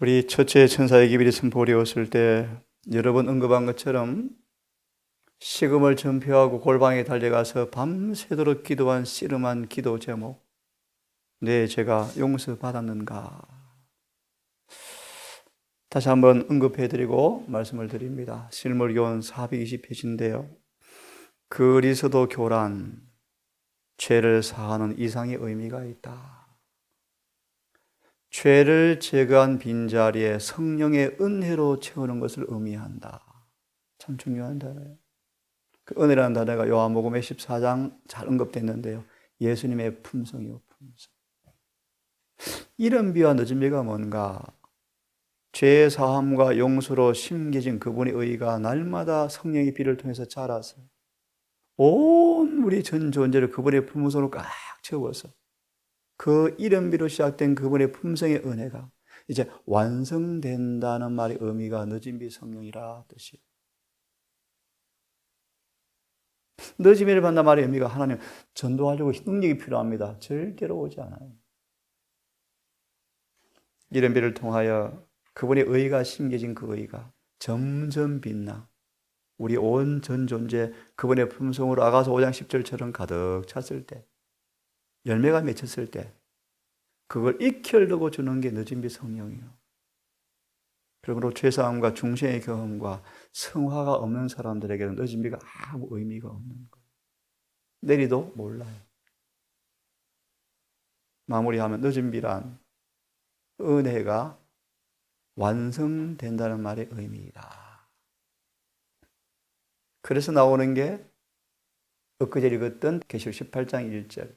우리 첫째 천사의 기별이 선포를 이었을 때 여러 번 언급한 것처럼 식음을 전폐하고 골방에 달려가서 밤새도록 기도한 씨름한 기도 제목, 내 죄가 용서받았는가? 다시 한번 언급해드리고 말씀을 드립니다. 실물교원 420페이지인데요. 그리스도 교란, 죄를 사하는 이상의 의미가 있다. 죄를 제거한 빈자리에 성령의 은혜로 채우는 것을 의미한다. 참 중요한 단어예요. 그 은혜라는 단어가 요한복음의 14장 잘 언급됐는데요. 예수님의 품성이요, 품성. 이른 비와 늦은 비가 뭔가? 죄의 사함과 용서로 심겨진 그분의 의가 날마다 성령의 비를 통해서 자라서 온 우리 전 존재를 그분의 품성으로 꽉 채워서 그 이른 비로 시작된 그분의 품성의 은혜가 이제 완성된다는 말의 의미가 늦은 비 성령이라 뜻이에요. 늦은 비를 받는 말의 의미가 하나님 전도하려고 능력이 필요합니다. 절대로 오지 않아요. 이른 비를 통하여 그분의 의가 심겨진 그 의가 점점 빛나 우리 온 전 존재 그분의 품성으로 아가서 5장 10절처럼 가득 찼을 때, 열매가 맺혔을 때 그걸 익혀내고 주는 게 늦은 비 성령이에요. 그러므로 죄사함과 중생의 경험과 성화가 없는 사람들에게는 늦은 비가 아무 의미가 없는 거예요. 내리도 몰라요. 마무리하면 늦은 비란 은혜가 완성된다는 말의 의미이다. 그래서 나오는 게 엊그제 읽었던 계시록 18장 1절.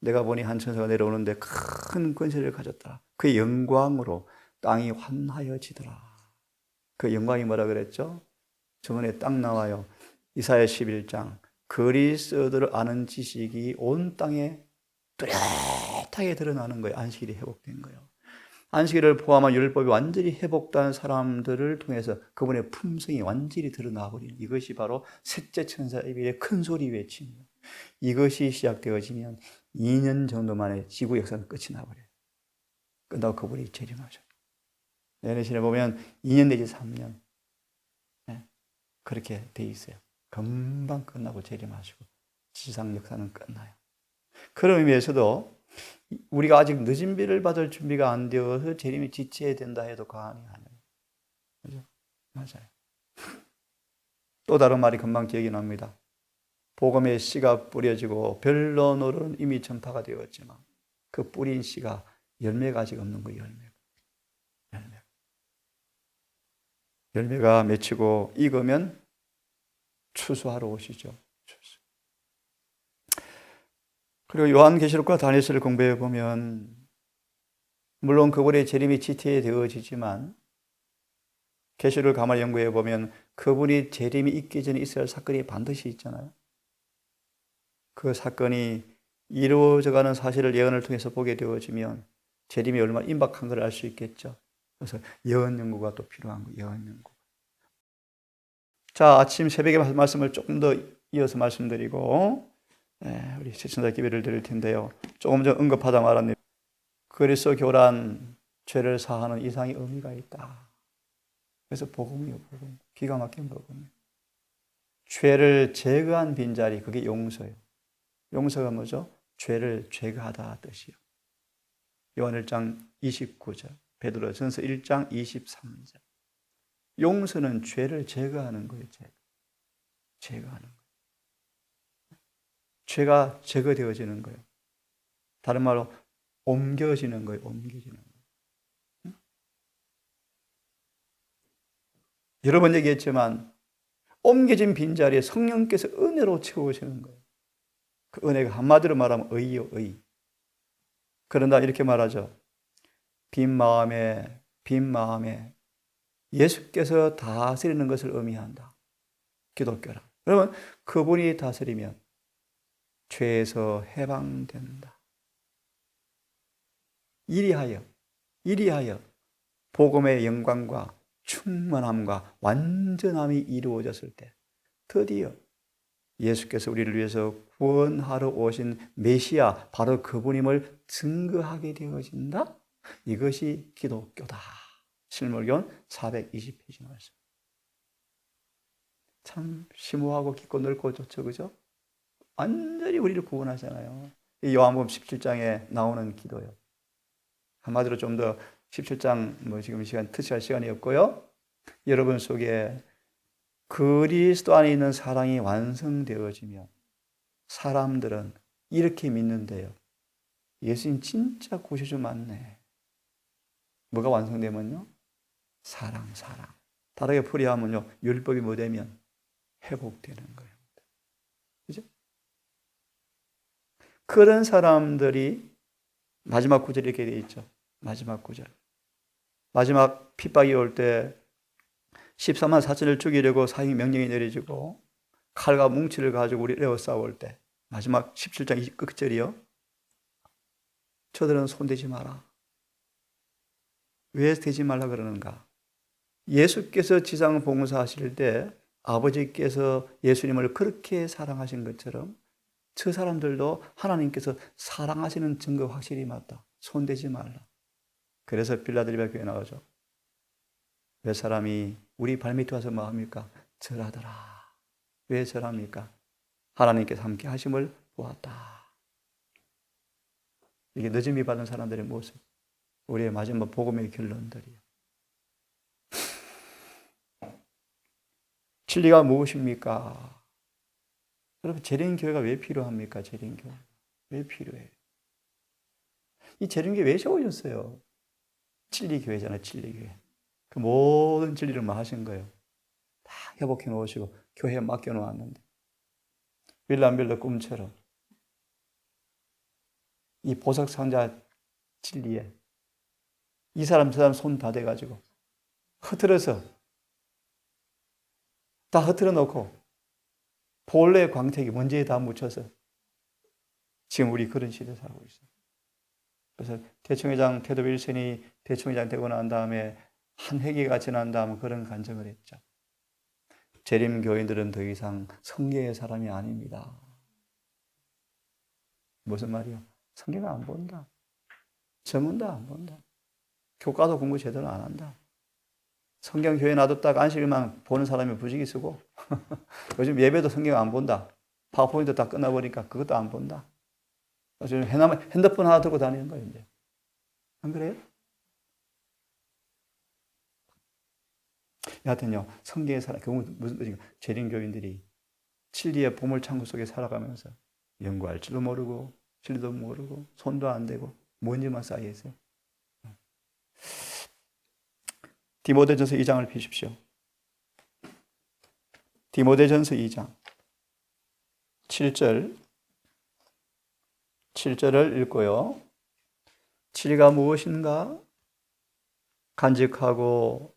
내가 보니 한 천사가 내려오는데 큰 권세를 가졌다. 그의 영광으로 땅이 환하여지더라. 그 영광이 뭐라 그랬죠? 저번에 딱 나와요. 이사야 11장. 그리스도를 아는 지식이 온 땅에 뚜렷하게 드러나는 거예요. 안식일이 회복된 거예요. 안식일을 포함한 율법이 완전히 회복된 사람들을 통해서 그분의 품성이 완전히 드러나버리는 이것이 바로 셋째 천사의 비의 큰 소리 외침이에요. 이것이 시작되어지면 2년 정도 만에 지구 역사는 끝이 나버려요. 끝나고 그분이 재림하셔요. 내년 시에 보면 2년 내지 3년 그렇게 돼 있어요. 금방 끝나고 재림하시고 지상 역사는 끝나요. 그런 의미에서도 우리가 아직 늦은 비를 받을 준비가 안 되어서 재림이 지체해야 된다 해도 과언이 아니에요. 그죠? 맞아요. 또 다른 말이 금방 기억이 납니다. 복음의 씨가 뿌려지고 변론으로는 이미 전파가 되었지만 그 뿌린 씨가 열매가 아직 없는 거예요. 열매가 맺히고 익으면 추수하러 오시죠. 추수. 그리고 요한계시록과 다니엘서를 공부해 보면 물론 그분의 재림이 지체되어지지만 계시록을 가만히 연구해 보면 그분이 재림이 있기 전에 있어야 할 사건이 반드시 있잖아요. 그 사건이 이루어져가는 사실을 예언을 통해서 보게 되어지면 재림이 얼마나 임박한 걸 알 수 있겠죠. 그래서 예언 연구가 또 필요한 거예요. 예언 연구. 자, 아침 새벽에 말씀을 조금 더 이어서 말씀드리고 우리 시청자 기회를 드릴 텐데요. 조금 전 언급하다 말았네요. 그리스도 교란, 죄를 사하는 이상의 의미가 있다. 그래서 복음이요, 복음. 기가 막힌 복음이에요. 죄를 제거한 빈자리, 그게 용서예요. 용서가 뭐죠? 죄를 제거하다 뜻이요. 요한 1장 29절, 베드로전서 1장 23절. 용서는 죄를 제거하는 거예요. 제거하는 거예요. 죄가 제거되어지는 거예요. 다른 말로 옮겨지는 거예요. 옮겨지는 거예요. 여러 번 얘기했지만 옮겨진 빈자리에 성령께서 은혜로 채우시는 거예요. 그 은혜가 한마디로 말하면 의요, 의. 그런다 이렇게 말하죠. 빈 마음에 예수께서 다스리는 것을 의미한다. 기독교라. 그러면 그분이 다스리면 죄에서 해방된다. 이리하여 복음의 영광과 충만함과 완전함이 이루어졌을 때 드디어 예수께서 우리를 위해서 구원하러 오신 메시아, 바로 그분임을 증거하게 되어진다. 이것이 기독교다. 실물교훈 420페이지 말씀. 참 심오하고 깊고 넓고 좋죠, 그죠? 완전히 우리를 구원하잖아요. 이 요한복음 17장에 나오는 기도요. 한마디로 좀 더 17장 지금 시간 특별할 시간이 없고요. 여러분 속에 그리스도 안에 있는 사랑이 완성되어지면 사람들은 이렇게 믿는데요. 예수님 진짜 구세주 맞네. 뭐가 완성되면요? 사랑. 다르게 풀이하면요. 율법이 뭐 되면 회복되는 거예요. 그죠? 그런 사람들이 마지막 구절에 이렇게 되어 있죠. 마지막 구절. 마지막 핍박이 올 때 14만 4천을 죽이려고 사형 명령이 내려지고 칼과 뭉치를 가지고 우리 에워 싸울 때 마지막 17장 끝절이요. 저들은 손대지 마라. 왜 대지 말라 그러는가? 예수께서 지상 봉사하실 때 아버지께서 예수님을 그렇게 사랑하신 것처럼 저 사람들도 하나님께서 사랑하시는 증거 확실히 맞다. 손대지 말라. 그래서 빌라델비아 교회 나오죠. 왜 사람이 우리 발밑에 와서 뭐 합니까? 절하더라. 왜 절합니까? 하나님께서 함께 하심을 보았다. 이게 늦음이 받은 사람들의 모습. 우리의 마지막 복음의 결론들이요. 진리가 무엇입니까? 여러분, 재림교회가 왜 필요합니까? 재림교회. 왜 필요해요? 이 재림교회 왜 세워졌어요? 진리교회잖아요, 진리교회. 그 모든 진리를 하신 거예요. 다 회복해 놓으시고, 교회에 맡겨 놓았는데. 빌라빌라 꿈처럼. 이 보석 상자 진리에 이 사람 저 사람 손 다 대가지고 흐트러서 다 흐트러 놓고 본래의 광택이 먼지에 다 묻혀서 지금 우리 그런 시대에 살고 있어요. 그래서 대총회장 테드 윌슨이 대총회장 되고 난 다음에 한 회기가 지난 다음 그런 간증을 했죠. 재림 교인들은 더 이상 성경의 사람이 아닙니다. 무슨 말이요? 성경을 안 본다. 전문도 안 본다. 교과도 공부 제대로 안 한다. 성경 교회 놔뒀다가 안식일만 보는 사람이 부지기 쓰고 요즘 예배도 성경 안 본다. 파워포인트 다 끝나버리니까 그것도 안 본다. 요즘 핸드폰 하나 들고 다니는 거예요. 이제. 안 그래요? 여하튼요, 성경의 사람, 무슨 뜻인가? 재림교인들이 진리의 보물창고 속에 살아가면서 연구할 줄도 모르고 진리도 모르고 손도 안 대고 먼지만 쌓여 있어요. 디모데전서 2장을 펴십시오. 디모데전서 2장 7절을 읽고요. 진리가 무엇인가? 간직하고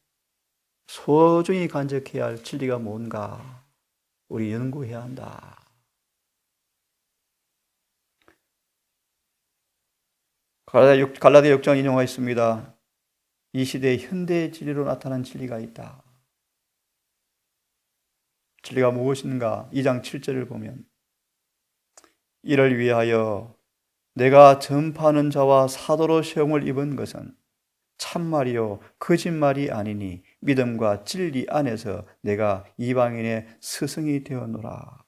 소중히 간직해야 할 진리가 뭔가? 우리 연구해야 한다. 갈라디아 6장 인용하였습니다. 이 시대의 현대의 진리로 나타난 진리가 있다. 진리가 무엇인가? 2장 7절을 보면 이를 위하여 내가 전파하는 자와 사도로 시험을 입은 것은 참말이요 거짓말이 아니니 믿음과 진리 안에서 내가 이방인의 스승이 되었노라.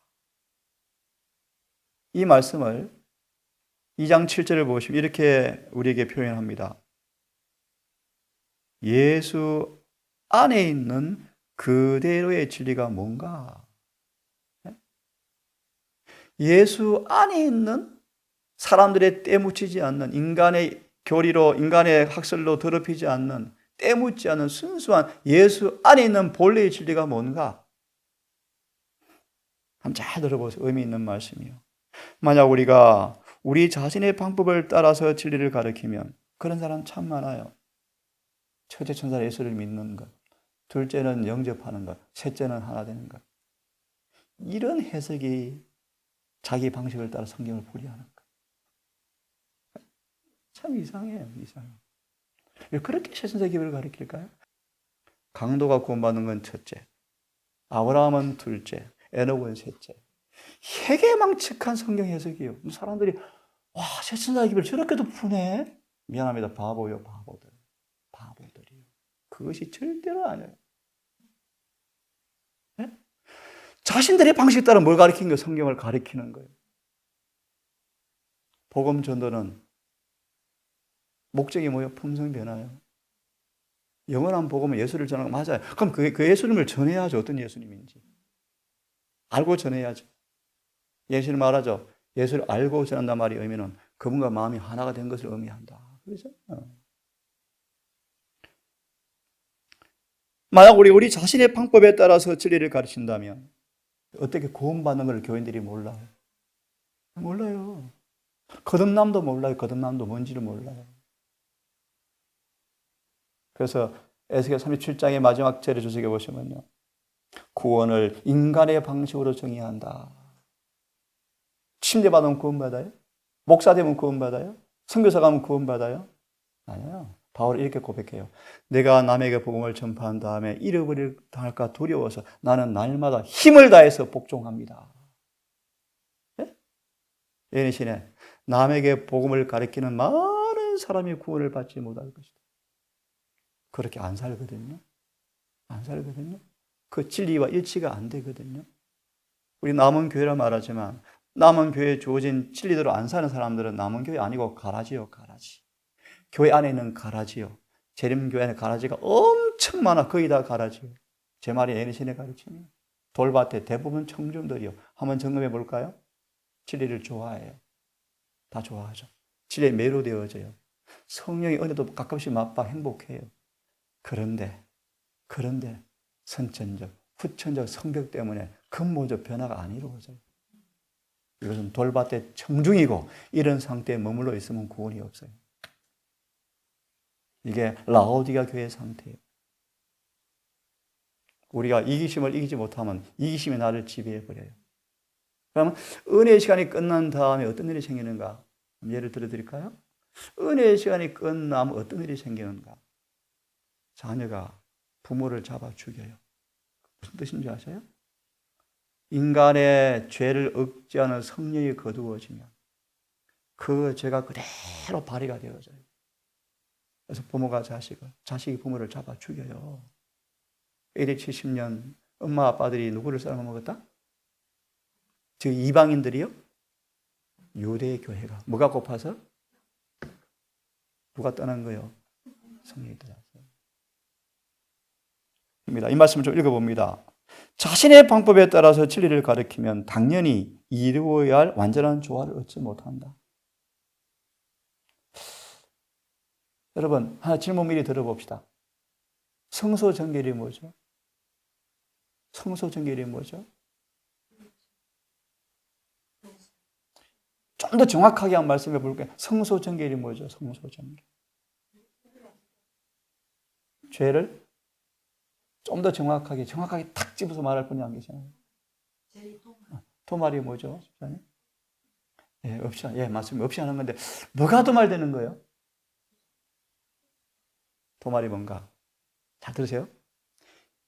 이 말씀을 2장 7절을 보시면 이렇게 우리에게 표현합니다. 예수 안에 있는 그대로의 진리가 뭔가? 예수 안에 있는 사람들의 때묻히지 않는 인간의 교리로 인간의 학설로 더럽히지 않는 때묻지 않는 순수한 예수 안에 있는 본래의 진리가 뭔가? 한번 잘 들어보세요. 의미 있는 말씀이요. 만약 우리가 우리 자신의 방법을 따라서 진리를 가르치면 그런 사람 참 많아요. 첫째 천사 예수를 믿는 것, 둘째는 영접하는 것, 셋째는 하나 되는 것. 이런 해석이 자기 방식을 따라 성경을 풀이하는 것. 참 이상해요. 이상해요. 왜 그렇게 세상의 기별을 가르칠까요? 강도가 구원받는 건 첫째, 아브라함은 둘째, 에녹은 셋째. 해괴망측한 성경 해석이에요. 사람들이 와, 세상의 기별 저렇게도 푸네? 미안합니다. 바보요, 바보들. 바보들이요. 그것이 절대로 아니에요. 네? 자신들의 방식에 따라 뭘 가르치는 거예요? 성경을 가르치는 거예요. 복음 전도는 목적이 뭐예요? 품성 변화예요. 영원한 복음은 예수를 전하는 거 맞아요. 그럼 그 예수님을 전해야죠. 어떤 예수님인지. 알고 전해야죠. 예수님 말하죠. 예수를 알고 전한단 말의 의미는 그분과 마음이 하나가 된 것을 의미한다. 그렇죠? 만약 우리 자신의 방법에 따라서 진리를 가르친다면 어떻게 구원받는 걸 교인들이 몰라요? 몰라요. 거듭남도 몰라요. 거듭남도 뭔지를 몰라요. 그래서 에스겔 37장의 마지막 절에 주석에 보시면요. 구원을 인간의 방식으로 정의한다. 침례받으면 구원받아요? 목사 되면 구원받아요? 선교사 가면 구원받아요? 아니에요. 바울이 이렇게 고백해요. 내가 남에게 복음을 전파한 다음에 잃어버릴 당할까 두려워서 나는 날마다 힘을 다해서 복종합니다. 예? 예니시네. 남에게 복음을 가르치는 많은 사람이 구원을 받지 못할 것이다. 그렇게 안 살거든요. 안 살거든요. 그 진리와 일치가 안 되거든요. 우리 남은 교회라 말하지만 남은 교회에 주어진 진리대로 안 사는 사람들은 남은 교회 아니고 가라지요, 가라지. 교회 안에 있는 가라지요. 재림교회 안에 가라지가 엄청 많아. 거의 다 가라지요. 제 말이 애니신의 가르침이에요. 돌밭에 대부분 청중들이요. 한번 점검해 볼까요? 진리를 좋아해요. 다 좋아하죠. 진리에 매료되어져요. 성령의 은혜도 가끔씩 맛봐 행복해요. 그런데 선천적, 후천적 성벽 때문에 근본적 변화가 안 이루어져요. 이것은 돌밭의 청중이고 이런 상태에 머물러 있으면 구원이 없어요. 이게 라오디가 교회의 상태예요. 우리가 이기심을 이기지 못하면 이기심이 나를 지배해버려요. 그러면 은혜의 시간이 끝난 다음에 어떤 일이 생기는가? 예를 들어드릴까요? 은혜의 시간이 끝나면 어떤 일이 생기는가? 자녀가 부모를 잡아 죽여요. 무슨 뜻인지 아세요? 인간의 죄를 억제하는 성령이 거두어지면 그 죄가 그대로 발휘가 되어져요. 그래서 부모가 자식이 부모를 잡아 죽여요. AD 70년 엄마 아빠들이 누구를 썰어먹었다? 즉 이방인들이요? 유대 교회가 뭐가 고파서? 누가 떠난 거요? 성령이 떠났어요. 이 말씀을 좀 읽어봅니다. 자신의 방법에 따라서 진리를 가르치면 당연히 이루어야 할 완전한 조화를 얻지 못한다. 여러분, 하나 질문 미리 들어봅시다. 성소정결이 뭐죠? 성소정결이 뭐죠? 좀 더 정확하게 한번 말씀해 볼게요. 성소정결이 뭐죠? 성소정결. 죄를 좀 더 정확하게 탁 집어서 말할 분이 안 계시나요? 도말이 뭐죠? 예, 맞습니다. 없이 하는 건데 뭐가 도말되는 거예요? 도말이 뭔가? 잘 들으세요.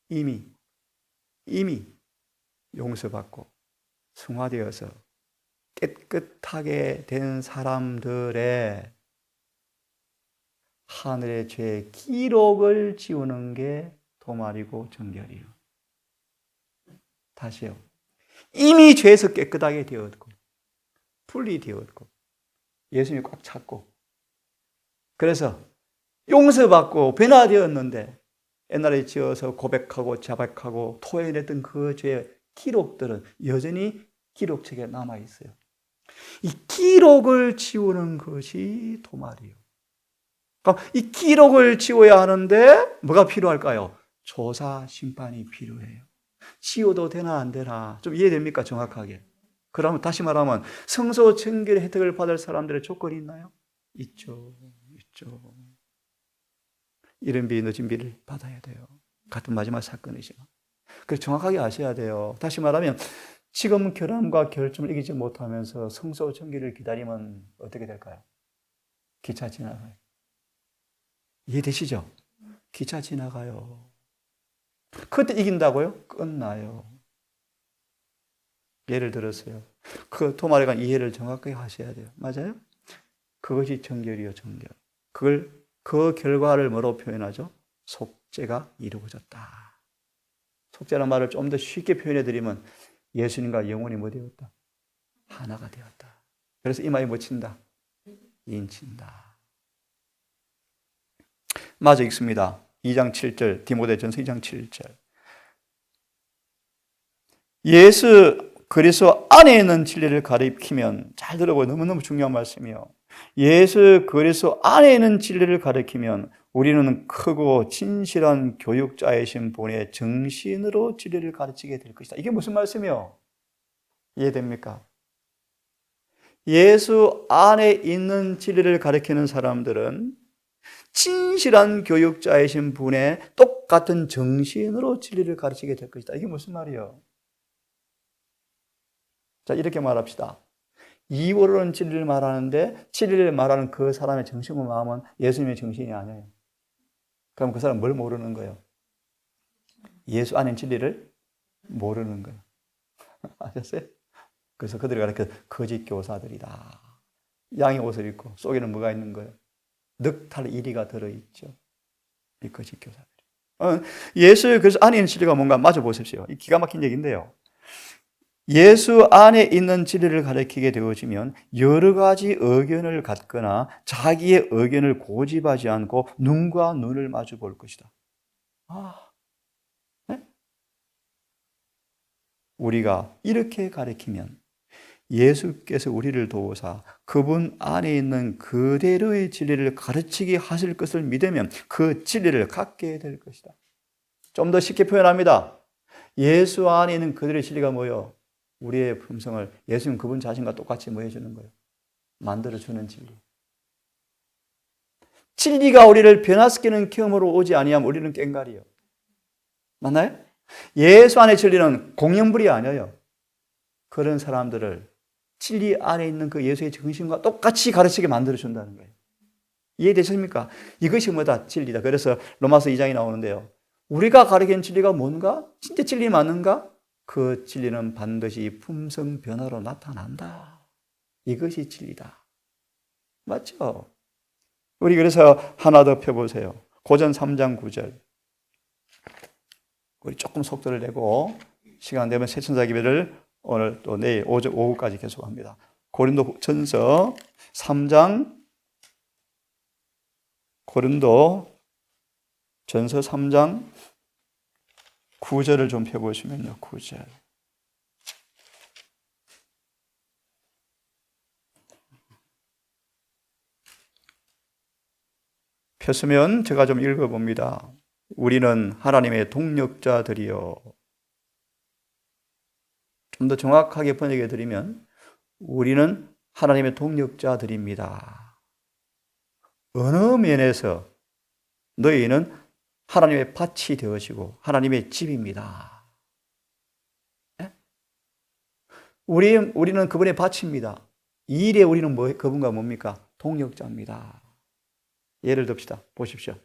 이미 용서받고 승화되어서 깨끗하게 된 사람들의 하늘의 죄의 기록을 지우는 게 도말이고 정결이요. 다시요. 이미 죄에서 깨끗하게 되었고 분리되었고 예수님이 꽉 찼고 그래서 용서받고 변화되었는데 옛날에 지어서 고백하고 자백하고 토해냈던 그 죄의 기록들은 여전히 기록책에 남아있어요. 이 기록을 지우는 것이 도말이에요. 그럼 이 기록을 지워야 하는데 뭐가 필요할까요? 조사, 심판이 필요해요. 지워도 되나 안 되나 좀 이해됩니까? 정확하게. 그러면 다시 말하면 성소 정결의 혜택을 받을 사람들의 조건이 있나요? 있죠. 이른 비 늦은 비를 받아야 돼요. 같은 마지막 사건이지만. 그래서 정확하게 아셔야 돼요. 다시 말하면 지금 결함과 결점을 이기지 못하면서 성소 정결을 기다리면 어떻게 될까요? 기차 지나가요. 이해되시죠? 기차 지나가요. 그때 이긴다고요? 끝나요. 예를 들었어요. 그 도말에 관한 이해를 정확하게 하셔야 돼요. 맞아요? 그것이 정결이요, 정결. 그 결과를 뭐로 표현하죠? 속죄가 이루어졌다. 속죄라는 말을 좀 더 쉽게 표현해 드리면 예수님과 영혼이 뭐 되었다? 하나가 되었다. 그래서 이 말이 뭐 친다? 인친다. 맞아 읽습니다. 2장 7절 디모데전서 2장 7절. 예수 그리스도 안에 있는 진리를 가리키면, 잘 들어보세요. 너무너무 중요한 말씀이요. 예수 그리스도 안에 있는 진리를 가리키면 우리는 크고 진실한 교육자이신 분의 정신으로 진리를 가르치게 될 것이다. 이게 무슨 말씀이요? 이해됩니까? 예수 안에 있는 진리를 가리키는 사람들은 진실한 교육자이신 분의 똑같은 정신으로 진리를 가르치게 될 것이다. 이게 무슨 말이에요? 자, 이렇게 말합시다. 이원론 진리를 말하는데 진리를 말하는 그 사람의 정신과 마음은 예수님의 정신이 아니에요. 그럼 그 사람은 뭘 모르는 거예요? 예수 안에 진리를 모르는 거예요. 아셨어요? 그래서 그들이 가르쳐 거짓 교사들이다. 양의 옷을 입고 속에는 뭐가 있는 거예요? 늑탈 이리가 들어있죠. 이 거짓 교사들이. 예수 그래서 안에 있는 진리가 뭔가 맞아 보십시오. 이 기가 막힌 얘기인데요. 예수 안에 있는 진리를 가르치게 되어지면 여러 가지 의견을 갖거나 자기의 의견을 고집하지 않고 눈과 눈을 마주 볼 것이다. 네? 우리가 이렇게 가르치면 예수께서 우리를 도우사 그분 안에 있는 그대로의 진리를 가르치게 하실 것을 믿으면 그 진리를 갖게 될 것이다. 좀 더 쉽게 표현합니다. 예수 안에 있는 그들의 진리가 뭐예요? 우리의 품성을 예수님 그분 자신과 똑같이 뭐 해주는 거예요? 만들어주는 진리. 진리가 우리를 변화시키는 경험으로 오지 아니하면 우리는 꽹가리요. 맞나요? 예수 안의 진리는 공연불이 아니에요. 그런 사람들을 진리 안에 있는 그 예수의 정신과 똑같이 가르치게 만들어준다는 거예요. 이해되십니까? 이것이 뭐다? 진리다. 그래서 로마서 2장이 나오는데요. 우리가 가르치는 진리가 뭔가? 진짜 진리 맞는가? 그 진리는 반드시 품성 변화로 나타난다. 이것이 진리다. 맞죠? 우리 그래서 하나 더 펴보세요. 고전 3장 9절. 우리 조금 속도를 내고 시간 되면 새천사 기배를 오늘 또 내일 오후까지 계속합니다. 고린도 전서 3장 고린도 전서 3장 9절을 좀 펴보시면요. 9절. 폈으면 제가 좀 읽어봅니다. 우리는 하나님의 동력자들이요. 좀 더 정확하게 번역해 드리면 우리는 하나님의 동력자들입니다. 어느 면에서 너희는 하나님의 밭이 되어지고 하나님의 집입니다. 네? 우리는 그분의 밭입니다. 이 일에 우리는 그분과 뭡니까? 동력자입니다. 예를 듭시다. 보십시오.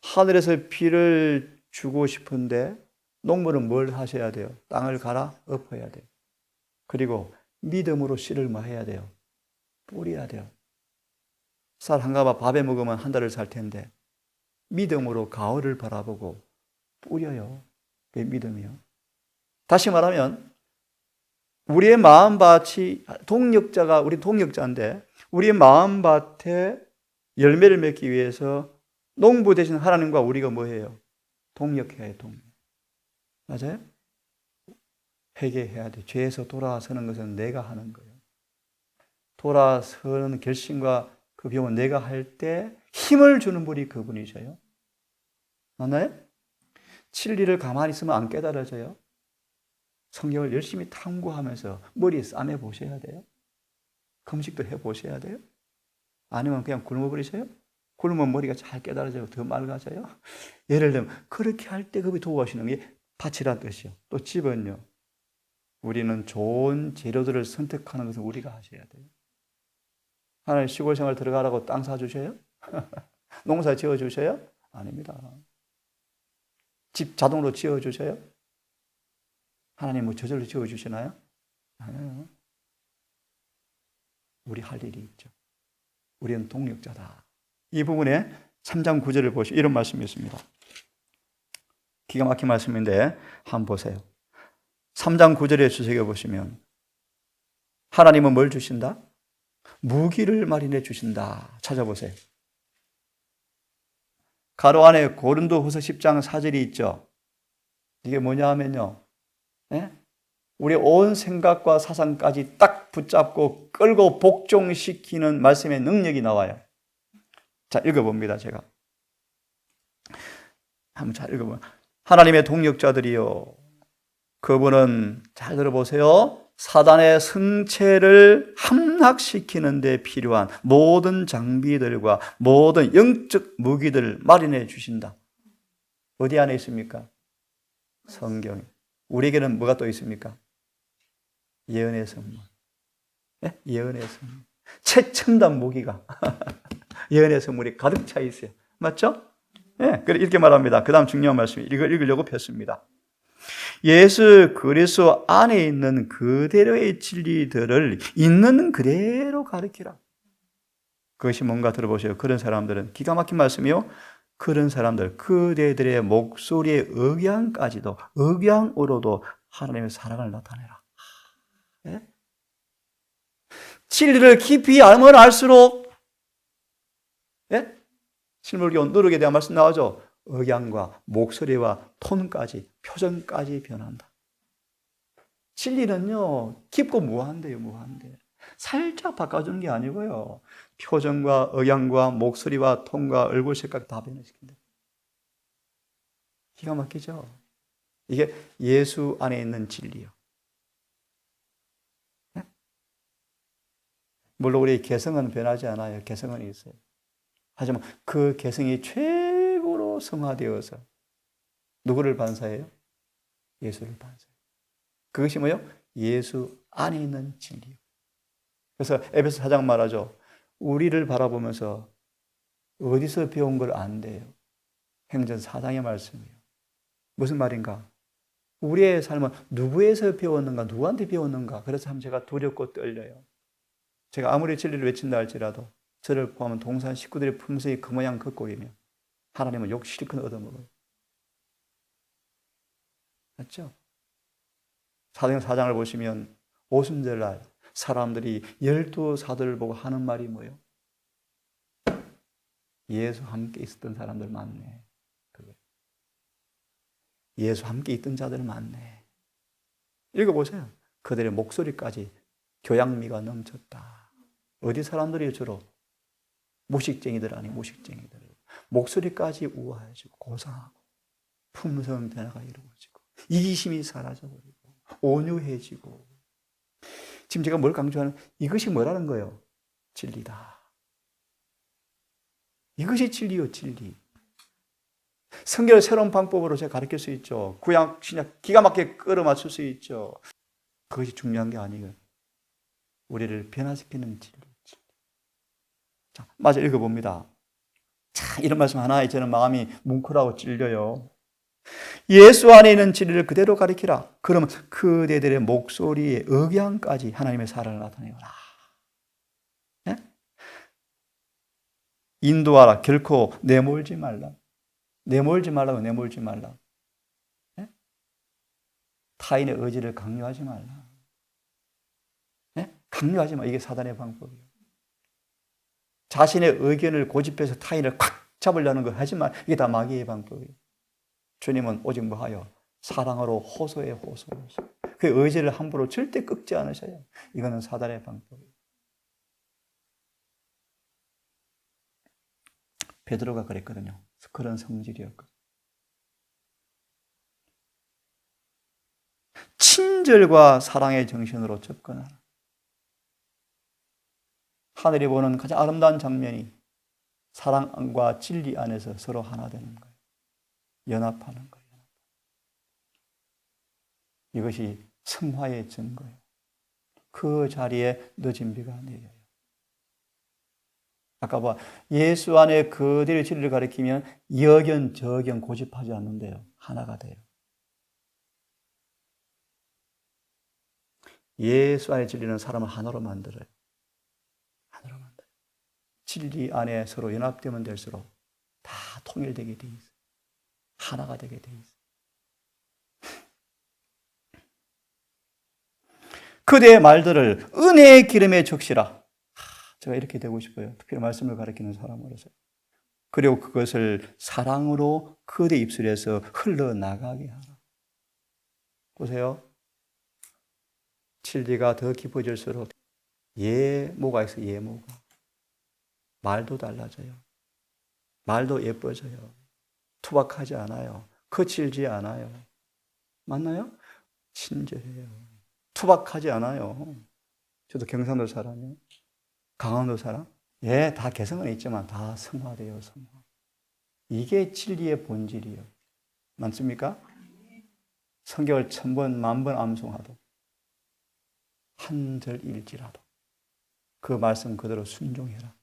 하늘에서 비를 주고 싶은데 농부는 뭘 하셔야 돼요? 땅을 갈아 엎어야 돼요. 그리고 믿음으로 씨를 뭐 해야 돼요? 뿌려야 돼요. 쌀 한 가마 밥에 먹으면 한 달을 살 텐데 믿음으로 가을을 바라보고 뿌려요. 그게 믿음이요. 다시 말하면 우리의 마음밭이 우리 동력자인데 우리의 마음밭에 열매를 맺기 위해서 농부 대신 하나님과 우리가 뭐해요? 동력해야 해요. 동력. 맞아요? 회개해야 돼. 죄에서 돌아서는 것은 내가 하는 거예요. 돌아서는 결심과 그 비용은 내가 할 때 힘을 주는 분이 그분이셔요. 맞나요? 진리를 가만히 있으면 안 깨달아져요. 성경을 열심히 탐구하면서 머리에 싸매 보셔야 돼요. 금식도 해 보셔야 돼요. 아니면 그냥 굶어버리세요? 굶으면 머리가 잘 깨달아져요. 더 맑아져요. 예를 들면 그렇게 할 때 그분이 도와주시는 게 밭이란 뜻이요. 또 집은요. 우리는 좋은 재료들을 선택하는 것은 우리가 하셔야 돼요. 하나님 시골 생활 들어가라고 땅 사주셔요? 농사 지어주셔요? 아닙니다. 집 자동으로 지어주셔요? 하나님 뭐 저절로 지어주시나요? 아니요. 우리 할 일이 있죠. 우리는 동력자다. 이 부분에 3장 9절을 보시면 이런 말씀이 있습니다. 기가 막힌 말씀인데 한번 보세요. 3장 9절에 주석해 보시면 하나님은 뭘 주신다? 무기를 마련해 주신다. 찾아보세요. 가로 안에 고린도후서 10장 4절이 있죠. 이게 뭐냐 하면요, 예? 우리 온 생각과 사상까지 딱 붙잡고 끌고 복종시키는 말씀의 능력이 나와요. 자, 읽어봅니다. 제가 한번 잘 읽어보면, 하나님의 동력자들이요, 그분은 잘 들어보세요, 사단의 승체를 함락시키는 데 필요한 모든 장비들과 모든 영적 무기들을 마련해 주신다. 어디 안에 있습니까? 성경. 우리에게는 뭐가 또 있습니까? 예언의 선물. 네? 예언의 선물. 최첨단 무기가 예언의 선물이 가득 차 있어요. 맞죠? 네, 이렇게 말합니다. 그 다음 중요한 말씀, 이걸 읽으려고 폈습니다. 예수 그리스도 안에 있는 그대로의 진리들을 있는 그대로 가르치라. 그것이 뭔가 들어보세요. 그런 사람들은, 기가 막힌 말씀이요, 그런 사람들, 그대들의 목소리의 억양까지도, 억양으로도 하나님의 사랑을 나타내라. 네? 진리를 깊이 알면 알수록, 네? 실물교훈 누룩에 대한 말씀 나오죠. 억양과 목소리와 톤까지, 표정까지 변한다. 진리는요, 깊고 무한대요, 무한대. 살짝 바꿔주는 게 아니고요, 표정과 억양과 목소리와 톤과 얼굴 색깔 다 변화시킨다. 기가 막히죠? 이게 예수 안에 있는 진리요. 네? 물론 우리 개성은 변하지 않아요. 개성은 있어요. 하지만 그 개성이 최고로 성화되어서 누구를 반사해요? 예수를 반사해요. 그것이 뭐예요? 예수 안에 있는 진리요. 그래서 에베소 4장 말하죠. 우리를 바라보면서 어디서 배운 걸 안 돼요. 행전 4장의 말씀이에요. 무슨 말인가? 우리의 삶은 누구에서 배웠는가, 누구한테 배웠는가. 그래서 참 제가 두렵고 떨려요. 제가 아무리 진리를 외친다 할지라도 저를 포함한 동산 식구들의 품성이 그 모양 그 꼴이면 하나님은 욕 실컷 얻어먹어요. 맞죠? 사도행 4장을 보시면 오순절날 사람들이 12사도를 보고 하는 말이 뭐예요? 예수 함께 있었던 사람들 많네. 그거예요. 예수 함께 있던 자들 많네. 읽어보세요. 그들의 목소리까지 교양미가 넘쳤다. 어디 사람들이 주로? 무식쟁이들 아니 무식쟁이들. 목소리까지 우아해지고 고상하고 품성 변화가 이루어지고 이기심이 사라져버리고 온유해지고. 지금 제가 뭘 강조하는, 이것이 뭐라는 거예요? 진리다. 이것이 진리요, 진리. 성경을 새로운 방법으로 제가 가르칠 수 있죠. 구약, 신약 기가 막히게 끌어맞출 수 있죠. 그것이 중요한 게 아니에요. 우리를 변화시키는 진리. 자, 마저 읽어봅니다. 자, 이런 말씀 하나에 저는 마음이 뭉클하고 찔려요. 예수 안에 있는 진리를 그대로 가리키라. 그러면 그대들의 목소리의 억양까지 하나님의 사랑을 나타내라. 네? 인도하라. 결코 내몰지 말라. 내몰지 말라고 내몰지 말라. 네? 타인의 의지를 강요하지 말라. 네? 강요하지 마. 이게 사단의 방법이에요. 자신의 의견을 고집해서 타인을 콱 잡으려는 거 하지 마. 이게 다 마귀의 방법이에요. 주님은 오직 뭐하여? 사랑으로 호소해 호소하시. 그 의지를 함부로 절대 꺾지 않으셔요. 이거는 사단의 방법이에요. 베드로가 그랬거든요. 그런 성질이었거든요. 친절과 사랑의 정신으로 접근하라. 하늘이 보는 가장 아름다운 장면이 사랑과 진리 안에서 서로 하나 되는 거예요. 연합하는 거예요. 이것이 성화의 증거예요. 그 자리에 늦은 비가 내려요. 아까 봐, 예수 안에 그대로 진리를 가리키면 여견 저견 고집하지 않는데요. 하나가 돼요. 예수 안에 진리는 사람을 하나로 만들어요. 하나로 만들어요. 진리 안에 서로 연합되면 될수록 통일되게 돼 있어요. 하나가 되게 돼 있어요. 그대의 말들을 은혜의 기름에 적시라. 제가 이렇게 되고 싶어요. 특별히 말씀을 가르치는 사람으로서. 그리고 그것을 사랑으로 그대 입술에서 흘러나가게 하라. 보세요. 진리가 더 깊어질수록 예모가 있어요. 예모가. 말도 달라져요. 말도 예뻐져요. 투박하지 않아요. 거칠지 않아요. 맞나요? 친절해요. 투박하지 않아요. 저도 경상도 사람이에요. 강원도 사람? 예, 다 개성은 있지만 다 성화돼요, 성화. 이게 진리의 본질이에요. 맞습니까? 성경을 1000번, 10,000번 암송하도 한 절 읽지라도 그 말씀 그대로 순종해라.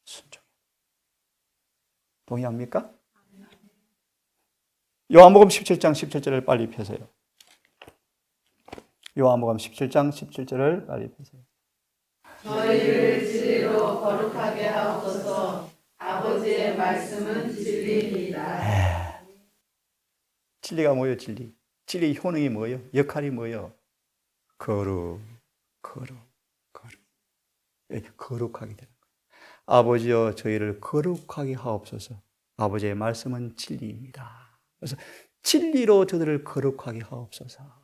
순종해라. 동의합니까? 요한복음 17장 17절을 빨리 펴세요. 요한복음 17장 17절을 빨리 펴세요. 저희를 진리로 거룩하게 하옵소서. 아버지의 말씀은 진리입니다. 진리가 뭐예요, 진리? 진리의 효능이 뭐예요? 역할이 뭐예요? 거룩. 거룩하게 되는 거예요. 아버지여 저희를 거룩하게 하옵소서. 아버지의 말씀은 진리입니다. 그래서 진리로 저들을 거룩하게 하옵소서.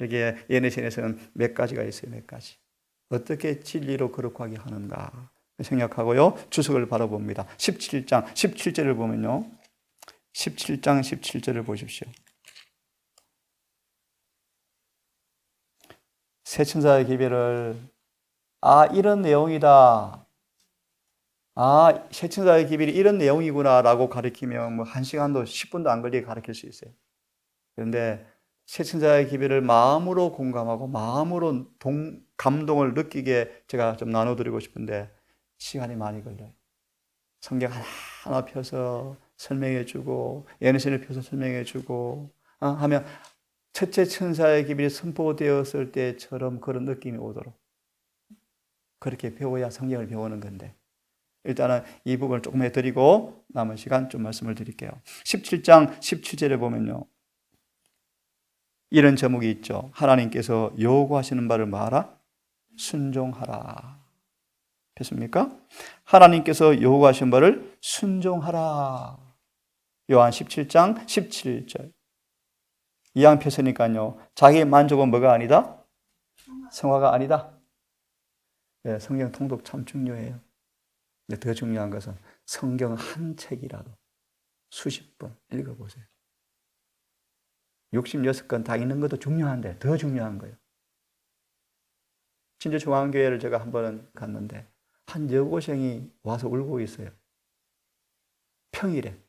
여기에 예내신에서는 몇 가지가 있어요, 몇 가지. 어떻게 진리로 거룩하게 하는가 생각하고요. 주석을 바라봅니다. 17장 17절을 보면요. 17장 17절을 보십시오. 새 천사의 기별을 이런 내용이다. 새 천사의 기별이 이런 내용이구나라고 가르치면 뭐 1시간도 10분도 안 걸리게 가르칠 수 있어요. 그런데 새 천사의 기별을 마음으로 공감하고 마음으로 감동을 느끼게 제가 좀 나눠드리고 싶은데 시간이 많이 걸려요. 성경 하나 펴서 설명해주고 예언신을 펴서 설명해주고 하면 첫째 천사의 기별이 선포되었을 때처럼 그런 느낌이 오도록 그렇게 배워야 성경을 배우는 건데 일단은 이 부분을 조금 해드리고 남은 시간 좀 말씀을 드릴게요. 17장 17절에 보면요. 이런 제목이 있죠. 하나님께서 요구하시는 바를 뭐하라? 순종하라. 됐습니까? 하나님께서 요구하신 바를 순종하라. 요한 17장 17절. 이양 펴서니까요. 자기의 만족은 뭐가 아니다? 성화가 아니다. 네, 성경 통독 참 중요해요. 근데 더 중요한 것은 성경 한 책이라도 수십 번 읽어보세요. 66권 다 읽는 것도 중요한데 더 중요한 거예요. 진주중앙교회를 제가 한 번 갔는데 한 여고생이 와서 울고 있어요. 평일에.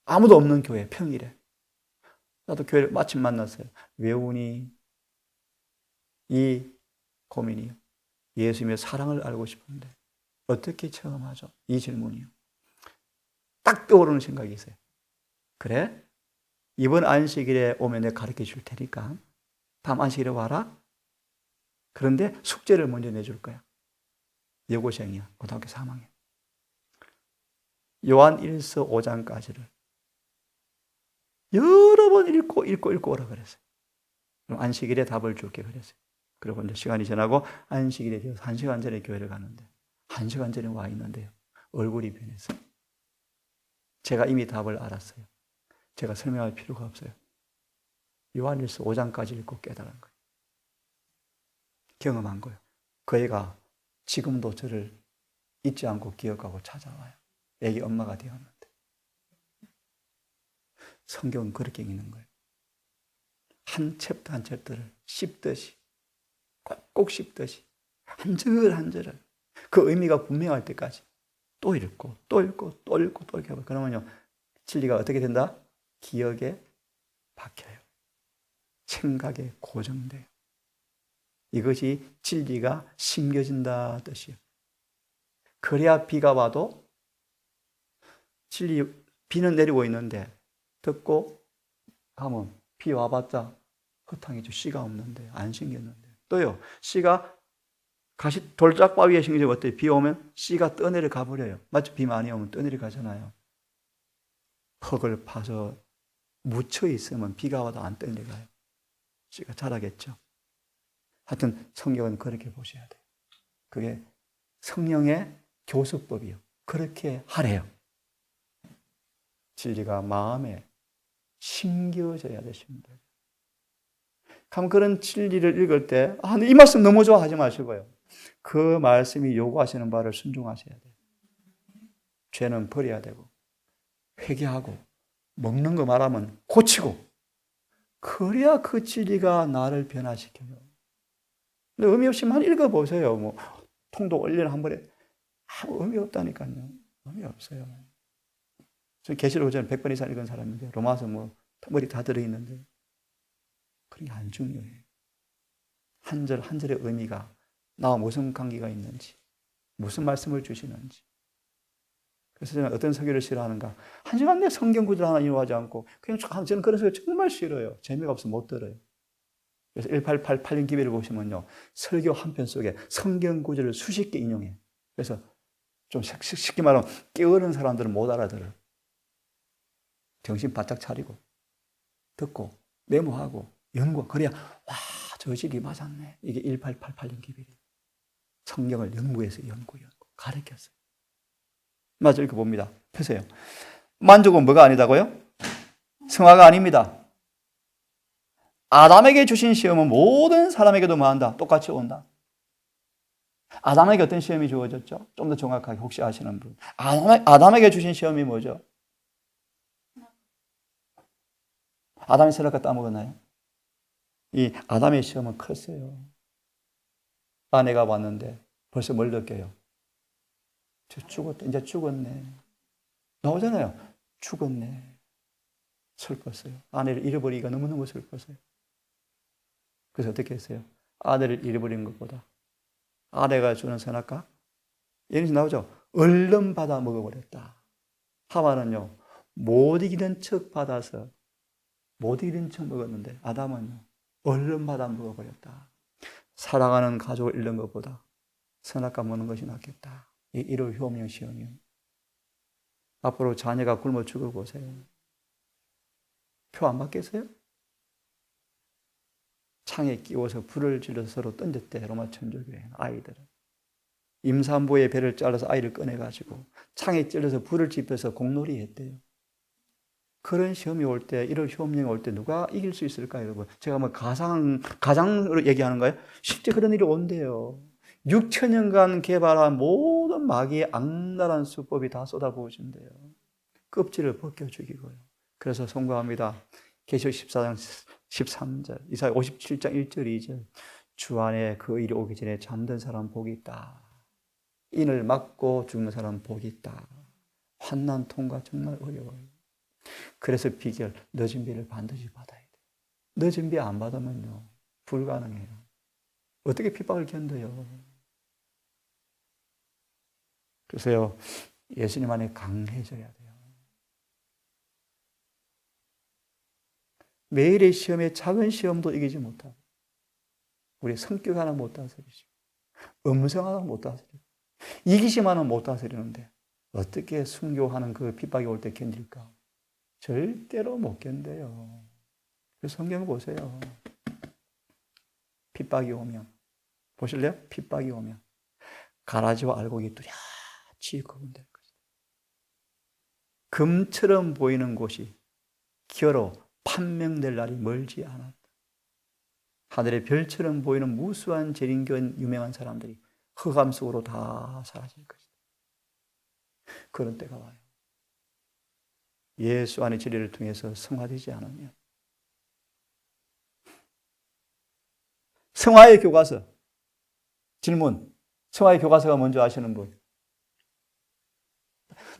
아무도 없는 교회, 평일에. 나도 교회를 마침 만났어요. 왜 우니? 이 고민이요. 예수님의 사랑을 알고 싶은데 어떻게 체험하죠? 이 질문이요. 딱 떠오르는 생각이 있어요. 그래? 이번 안식일에 오면 내가 가르쳐 줄 테니까 다음 안식일에 와라. 그런데 숙제를 먼저 내줄 거야. 여고생이야. 고등학교 3학년. 요한 1서 5장까지를 여러 번 읽고 오라 그랬어요. 그럼 안식일에 답을 줄게 그랬어요. 그리고 이제 시간이 지나고 안식일에 되어서 1시간 전에 교회를 가는데 1시간 전에 와 있는데요. 얼굴이 변했어요. 제가 이미 답을 알았어요. 제가 설명할 필요가 없어요. 요한일서 5장까지 읽고 깨달은 거예요. 경험한 거예요. 그 애가 지금도 저를 잊지 않고 기억하고 찾아와요. 애기 엄마가 되었는데. 성경은 그렇게 읽는 거예요. 한 챕터 한 챕터를 씹듯이 꼭꼭 씹듯이 한 절 한 절을 그 의미가 분명할 때까지 또 읽고 또 읽고 또 읽고 또 읽고 그러면요 진리가 어떻게 된다? 기억에 박혀요. 생각에 고정돼요. 이것이 진리가 심겨진다 뜻이에요. 그래야 비가 와도 진리 비는 내리고 있는데 듣고 가면 비 와봤자 흙탕이죠. 씨가 없는데 안 심겼는데 또요 씨가 가시 돌짝바위에 심겨져 어때요? 비 오면 씨가 떠내려 가버려요. 맞죠? 비 많이 오면 떠내려 가잖아요. 흙을 파서 묻혀 있으면 비가 와도 안 떠내려 가요. 씨가 자라겠죠. 하여튼 성경은 그렇게 보셔야 돼요. 그게 성령의 교수법이요. 그렇게 하래요. 진리가 마음에 심겨져야 되십니다. 그럼 그런 진리를 읽을 때, 이 말씀 너무 좋아 하지 마시고요. 그 말씀이 요구하시는 바를 순종하셔야 돼요. 죄는 버려야 되고, 회개하고, 먹는 거 말하면 고치고, 그래야 그 진리가 나를 변화시켜요. 근데 의미 없이만 읽어보세요. 뭐, 통독 1년에 한 번에 아무 의미 없다니까요. 의미 없어요. 저 계시록 저는 100번 이상 읽은 사람인데, 로마서 뭐, 머리 다 들어있는데, 그런 게 안 중요해요. 한 절 한 절의 의미가 나와 무슨 관계가 있는지, 무슨 말씀을 주시는지. 그래서 저는 어떤 설교를 싫어하는가? 한 시간 내 성경 구절 하나 인용하지 않고 그냥 저는 그런 설교 정말 싫어요. 재미가 없어서 못 들어요. 그래서 1888년 기회를 보시면요, 설교 한 편 속에 성경 구절을 수십 개 인용해요. 그래서 좀 쉽게 말하면 깨어른 사람들은 못 알아들어요. 정신 바짝 차리고 듣고 메모하고 연구, 그래야 와, 저 질이 맞았네. 이게 1888년 기별이에요. 성경을 연구해서 가르쳤어요. 맞아, 이렇게 봅니다. 보세요. 만족은 뭐가 아니다고요? 성화가 아닙니다. 아담에게 주신 시험은 모든 사람에게도 뭐한다? 똑같이 온다. 아담에게 어떤 시험이 주어졌죠? 좀 더 정확하게 혹시 아시는 분. 아담에게 주신 시험이 뭐죠? 아담이 선악과 따먹었나요? 이 아담의 시험은 컸어요. 아내가 왔는데 벌써 뭘 느껴요? 저 죽었다. 이제 죽었네. 나오잖아요. 죽었네. 슬펐어요. 아내를 잃어버리기가 너무너무 슬펐어요. 그래서 어떻게 했어요? 아내를 잃어버린 것보다 아내가 주는 선악과 예를 들어 나오죠. 얼른 받아 먹어버렸다. 하와는요, 못 이기는 척 받아서 못 이기는 척 먹었는데 아담은요, 얼른 받아 먹어버렸다. 사랑하는 가족을 잃는 것보다 선악과 먹는 것이 낫겠다. 이 일월 효험형 시험이요. 앞으로 자녀가 굶어 죽어보세요. 표 안 받겠어요? 창에 끼워서 불을 질러서 서로 던졌대. 로마 천주교회 아이들은. 임산부의 배를 잘라서 아이를 꺼내가지고 창에 찔러서 불을 지펴서 공놀이 했대요. 그런 시험이 올 때, 이런 효험령이 올 때 누가 이길 수 있을까요, 여러분? 제가 뭐 가상으로 얘기하는 거예요? 실제 그런 일이 온대요. 6천년간 개발한 모든 마귀의 악랄한 수법이 다 쏟아부어진대요. 껍질을 벗겨 죽이고요. 그래서 송구합니다. 계시록 14장 13절, 이사야 57장 1절 2절. 주 안에 그 일이 오기 전에 잠든 사람 복이 있다. 인을 맞고 죽는 사람 복이 있다. 환난 통과 정말 어려워요. 그래서 비결, 늦은 비를 반드시 받아야 돼요. 늦은 비 안 받으면요, 불가능해요. 어떻게 핍박을 견뎌요? 그래서요, 예수님 안에 강해져야 돼요. 매일의 시험에 작은 시험도 이기지 못하고, 우리 성격 하나 못 다스리시고, 음성 하나 못 다스리고, 이기심 하나 못 다스리는데, 어떻게 순교하는 그 핍박이 올 때 견딜까? 절대로 못 견뎌요. 그래서 성경을 보세요. 핍박이 오면, 보실래요? 핍박이 오면, 가라지와 알곡이 뚜렷이 구분될 것이다. 금처럼 보이는 곳이 기어로 판명될 날이 멀지 않았다. 하늘의 별처럼 보이는 무수한 재림견 유명한 사람들이 흑암 속으로 다 사라질 것이다. 그런 때가 와요. 예수 안의 진리를 통해서 성화되지 않으면. 성화의 교과서. 질문. 성화의 교과서가 뭔지 아시는 분?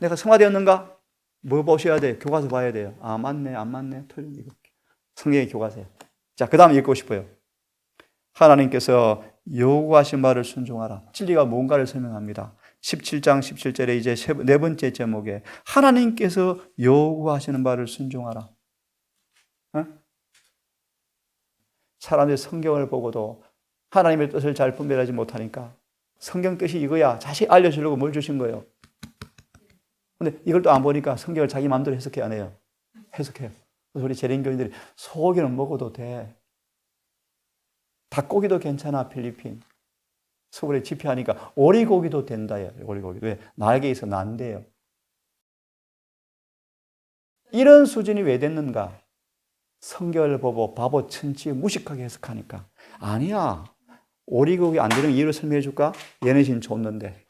내가 성화되었는가? 뭐 보셔야 돼요? 교과서 봐야 돼요. 아, 맞네, 안 맞네. 틀린 이거. 성경의 교과서예요. 자, 그 다음 읽고 싶어요. 하나님께서 요구하신 말을 순종하라. 진리가 뭔가를 설명합니다. 17장 17절에 이제 네 번째 제목에 하나님께서 요구하시는 바를 순종하라. 사람들이 성경을 보고도 하나님의 뜻을 잘 분별하지 못하니까 성경 뜻이 이거야. 자세히 알려주려고 뭘 주신 거예요. 근데 이걸 또 안 보니까 성경을 자기 마음대로 해석해 안 해요. 해석해요. 그래서 우리 재림교인들이 소고기는 먹어도 돼. 닭고기도 괜찮아, 필리핀. 서울에 집회하니까 오리고기도 된다요. 오리고기. 왜? 날개에 있어 난대요. 이런 수준이 왜 됐는가? 성경을 보고 바보 천치 무식하게 해석하니까. 아니야. 오리고기 안 되는 이유를 설명해 줄까? 얘네 신 줬는데.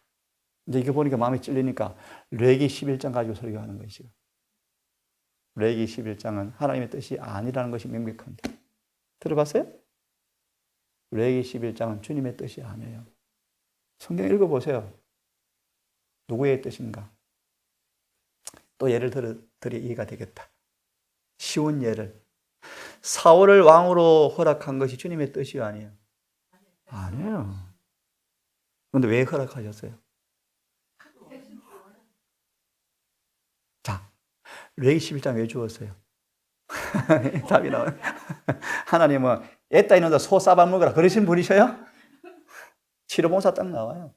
이제 이거 보니까 마음이 찔리니까 레기 11장 가지고 설교하는 것이죠. 레기 11장은 하나님의 뜻이 아니라는 것이 명백한데. 들어봤어요? 레기 11장은 주님의 뜻이 아니에요. 성경 읽어보세요. 누구의 뜻인가? 또 예를 들어 이해가 되겠다. 쉬운 예를. 사울을 왕으로 허락한 것이 주님의 뜻이 아니에요. 아니에요. 그런데 왜 허락하셨어요? 자, 레위 11장 왜 주었어요? 답이 나와요. 하나님은 애따 이놈들 소 싸밥 먹으라 그러신 분이셔요? 치료봉사 딱 나와요.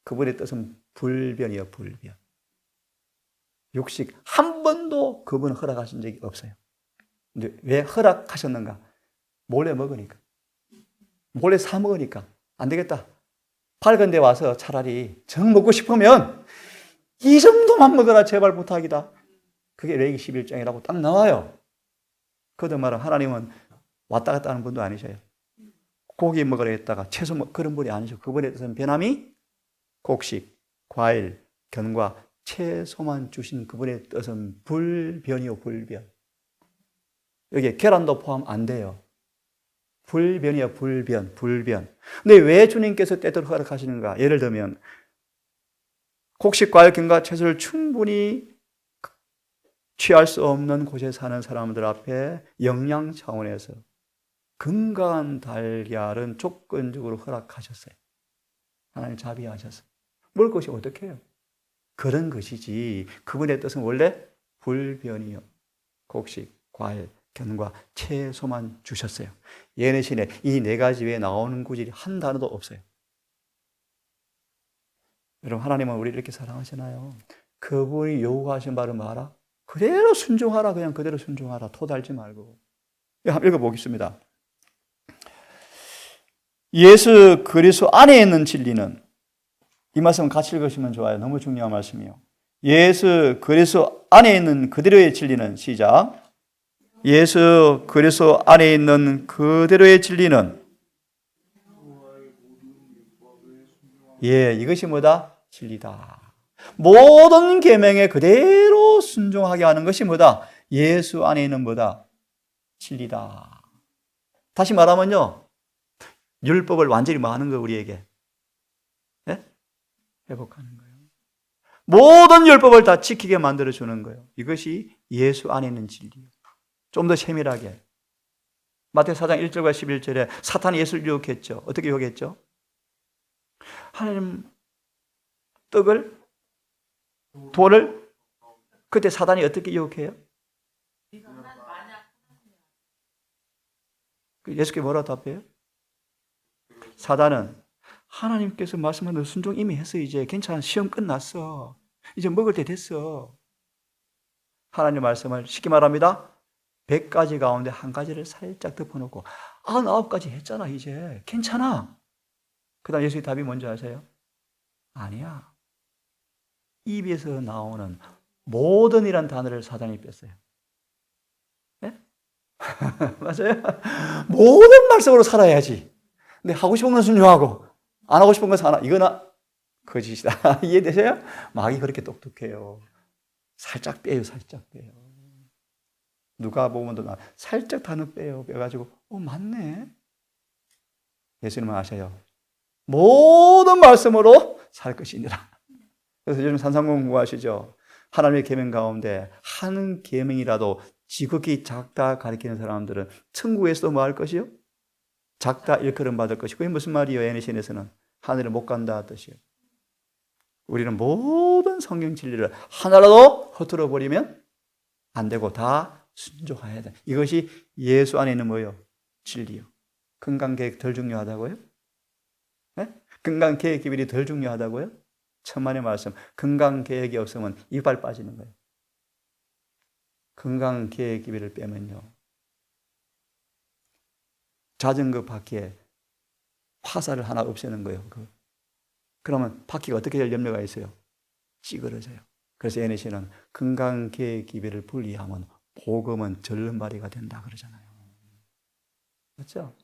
그분의 뜻은 불변이에요. 불변. 육식 한 번도 그분은 허락하신 적이 없어요. 근데 왜 허락하셨는가? 몰래 먹으니까. 몰래 사 먹으니까. 안 되겠다. 밝은 데 와서 차라리 정 먹고 싶으면 이 정도만 먹어라 제발 부탁이다. 그게 레위기 11장이라고 딱 나와요. 그들 말은 하나님은 왔다 갔다 하는 분도 아니셔요. 고기 먹으라 했다가 채소 그런 분이 아니셔. 그분의 뜻은 변함이 곡식, 과일, 견과, 채소만 주신 그분의 뜻은 불변이요, 불변. 여기에 계란도 포함 안 돼요. 불변이요, 불변, 불변. 근데 왜 주님께서 때때로 허락하시는가? 예를 들면 곡식, 과일, 견과, 채소를 충분히 취할 수 없는 곳에 사는 사람들 앞에 영양 차원에서 건강한 달걀은 조건적으로 허락하셨어요. 하나님 자비하셨어요. 먹을 것이 어떻게 해요? 그런 것이지 그분의 뜻은 원래 불변이요. 곡식, 과일, 견과, 채소만 주셨어요. 예내신에 이 네 가지 외에 나오는 구절이 한 단어도 없어요. 여러분 하나님은 우리를 이렇게 사랑하시나요? 그분이 요구하신 바를 말아. 그대로 순종하라. 그냥 그대로 순종하라. 토 달지 말고. 한번 읽어보겠습니다. 예수 그리스도 안에 있는 진리는 이 말씀 같이 읽으시면 좋아요. 너무 중요한 말씀이요. 예수 그리스도 안에 있는 그대로의 진리는 시작. 예수 그리스도 안에 있는 그대로의 진리는 이것이 뭐다? 진리다. 모든 계명에 그대로 순종하게 하는 것이 뭐다? 예수 안에 있는 뭐다? 진리다. 다시 말하면요. 율법을 완전히 뭐 하는 거예요, 우리에게? 네? 회복하는 거예요. 모든 율법을 다 지키게 만들어주는 거예요. 이것이 예수 안에 있는 진리예요. 좀 더 세밀하게. 마태오 4장 1절과 11절에 사탄이 예수를 유혹했죠. 어떻게 유혹했죠? 하나님 떡을, 돌을, 그때 사탄이 어떻게 유혹해요? 예수께 뭐라고 답해요? 사단은 하나님께서 말씀하는 순종 이미 했어. 이제 괜찮아. 시험 끝났어. 이제 먹을 때 됐어. 하나님 말씀을 쉽게 말합니다. 100가지 가운데 한 가지를 살짝 덮어놓고 99가지 했잖아. 이제 괜찮아. 그 다음 예수의 답이 뭔지 아세요? 아니야. 입에서 나오는 모든이란 단어를 사단이 뺐어요. 네? 맞아요? 모든 말씀으로 살아야지. 근데 하고 싶은 건 순종하고 안 하고 싶은 건 사나. 이거나 거짓이다. 이해되세요? 마귀 그렇게 똑똑해요. 살짝 빼요. 살짝 빼요. 누가 보면 살짝 단어 빼요. 빼가지고 맞네. 예수님은 아셔요. 모든 말씀으로 살 것이니라. 그래서 요즘 산상공 공부하시죠. 하나님의 계명 가운데 한 계명이라도 지극히 작다 가리키는 사람들은 천국에서도 뭐 할 것이요? 작다 일컬음 받을 것이고. 그게 무슨 말이에요? 예내신에서는 하늘에 못 간다 뜻이에요. 우리는 모든 성경 진리를 하나라도 허투루 버리면 안 되고 다 순종해야 돼. 이것이 예수 안에 있는 뭐예요? 진리요. 건강 계획 덜 중요하다고요? 네? 건강계획 기별이 덜 중요하다고요? 천만의 말씀. 건강계획이 없으면 이빨 빠지는 거예요. 건강계획 기별을 빼면요, 자전거 바퀴에 화살을 하나 없애는 거예요. 그러면 바퀴가 어떻게 될 염려가 있어요? 찌그러져요. 그래서 NC는 건강계획 기별을 분리하면 복음은 절름발이가 된다 그러잖아요. 그렇죠?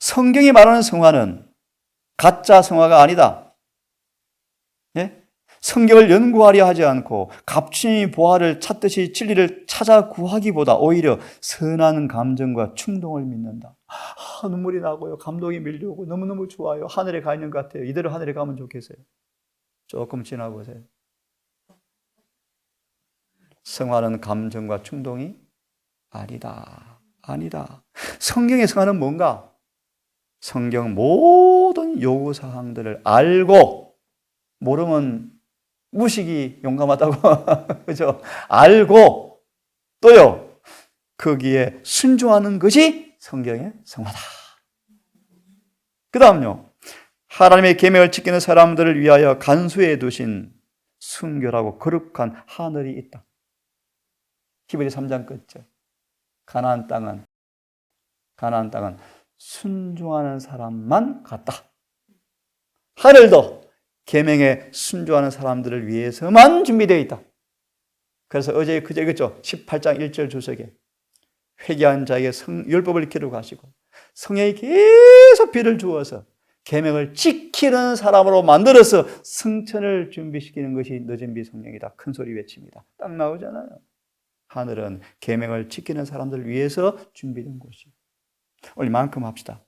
성경이 말하는 성화는 가짜 성화가 아니다. 예? 성경을 연구하려 하지 않고 갑순이 보화를 찾듯이 진리를 찾아 구하기보다 오히려 선한 감정과 충동을 믿는다. 눈물이 나고요. 감동이 밀려오고 너무너무 좋아요. 하늘에 가 있는 것 같아요. 이대로 하늘에 가면 좋겠어요. 조금 지나보세요. 성화는 감정과 충동이 아니다. 아니다. 성경의 성화는 뭔가? 성경 모든 요구사항들을 알고, 모르면 무식이 용감하다고 그죠? 알고 또요, 거기에 순종하는 것이 성경의 성화다. 그 다음요, 하나님의 계명을 지키는 사람들을 위하여 간수해 두신 순결하고 거룩한 하늘이 있다. 히브리 3장 끝죠. 가나안 땅은 순종하는 사람만 갔다. 하늘도 계명에 순종하는 사람들을 위해서만 준비되어 있다. 그래서 어제 그제 읽었죠. 18장 1절 주석에 회개한 자에게 율법을 기록하시고 성령이 계속 비를 주어서 계명을 지키는 사람으로 만들어서 성천을 준비시키는 것이 너준비 성령이다. 큰 소리 외칩니다. 딱 나오잖아요. 하늘은 계명을 지키는 사람들을 위해서 준비된 곳이에요. 오늘 이만큼 합시다.